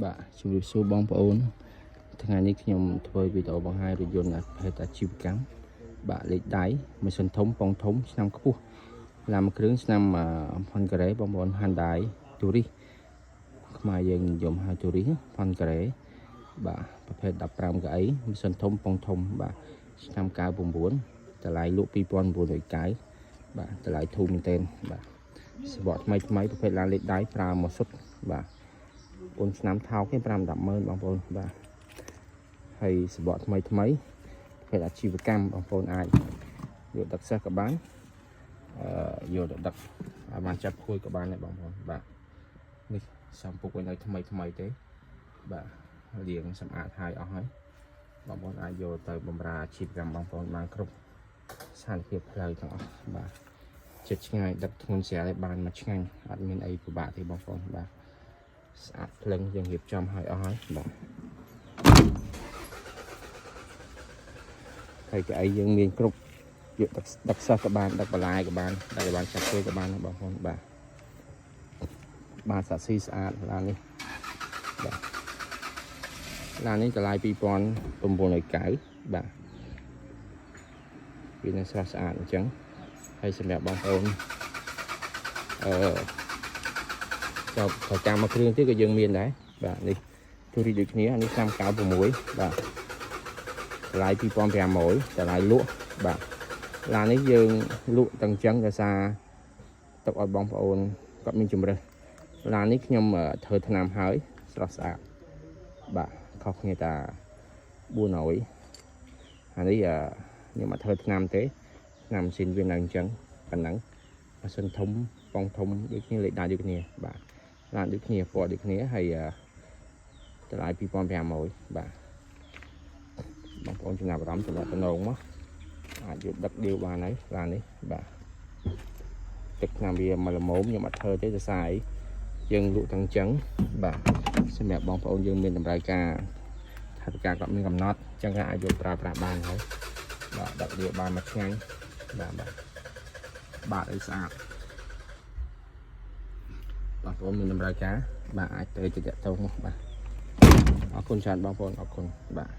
បាទជំរាបសួរបងប្អូនថ្ងៃនេះខ្ញុំធ្វើវីដេអូបង្ហាញរថយន្តហេតុអាជីវកម្មបាទលេខដៃម៉ាស៊ីនធំប៉ុងធំឆ្នាំខ្ពស់ឡានមួយគ្រឿងឆ្នាំផុនការ៉េបងប្អូន Hyundai Tourist ខ្មែរយើងនិយមហៅ Tourist ផុនការ៉េបាទប្រភេទ15កៅអីម៉ាស៊ីនធំប៉ុងធំបាទឆ្នាំ99តម្លៃលក់2990បាទតម្លៃធូរមែនទែនបាទសបកថ្មីប្រភេទឡានលេខដៃប្រើមកសុទ្ធបាទអូនឆ្នាំថោកទេ5-10ម៉ឺនបងប្អូនបាទហើយសបកថ្មីប្រភេទអាជីវកម្មបងប្អូនអាចយកដឹកសិស្សក៏បានយកទៅដឹកបានចាប់គួយក៏បានដែរបងប្អូនបាទនេះសំពុកឲ្យនៅថ្មីទេបាទលាងសម្អាតហើយអស់ហើយបងប្អូនអាចយកទៅបម្រើអាជីវកម្មបងប្អូនបានគ្រប់ស្ថានភាពផ្លូវទាំងអស់បាទចិត្តឆ្ងាយដឹកធ្ងន់ស្រាលឲ្យបានមកឆ្ងាញ់អត់មានអីពិបាកទេបងប្អូនបាទស្អាតភ្លឹងយើងរៀបចំឲ្យអស់ហើយបាទហើយកៅអីយើងមានគ្រប់យកដឹកសិស្សក៏បានដឹកបន្លែក៏បានដឹកឲ្យបានចាប់ធ្វើក៏បានបងប្អូនបាទសាក់ស៊ីស្អាតឡាននេះបាទឡាននេះតម្លៃ2990បាទវានៅស្រស់ស្អាតអញ្ចឹងហើយសម្រាប់បងប្អូនចូលប្រចាំមួយគ្រឿងទៀតក៏យើងមានដែរបាទនេះទូរីដូចគ្នានេះឆ្នាំ96បាទតម្លៃ2500តម្លៃលក់បាទឡាននេះយើងលក់ទាំងចឹងដោយសារទុកឲ្យបងប្អូនគាត់មានជំរើសឡាននេះខ្ញុំធ្វើថ្នាំហើយស្រស់ស្អាតបាទខុសគ្នាតា400អានេះខ្ញុំអត់ធ្វើថ្នាំទេថ្នាំម៉ាស៊ីនវានៅអញ្ចឹងប៉ុណ្ណឹងម៉ាស៊ីនធំប៉ុងធំដូចគ្នាលេខដៃដូចគ្នាបាទឡានដូចគ្នាពណ៌ដូចគ្នាហើយតម្លៃ2500បាទបងប្អូនចំណាប់អារម្មណ៍ចំណេះតំណងមកអាចយកដឹកដៀវបានហើយឡាននេះបាទទឹកថ្នាំវាមកល្មមខ្ញុំអត់ធ្វើទេដោយសារយើងលក់ទាំងចឹងបាទសម្រាប់បងប្អូនយើងមានតម្រូវការថាវិការគាត់មានកំណត់ចឹងក៏អាចយកប្រើប្រាស់បានហើយបាទដឹកដៀវបានមកឆ្ងាញ់បាទអីស្អាតបងប្អូនមានតម្រូវការបាទអាចទៅតាក់ទងមកបាទអរគុណច្រើនបងប្អូនអរគុណបាទ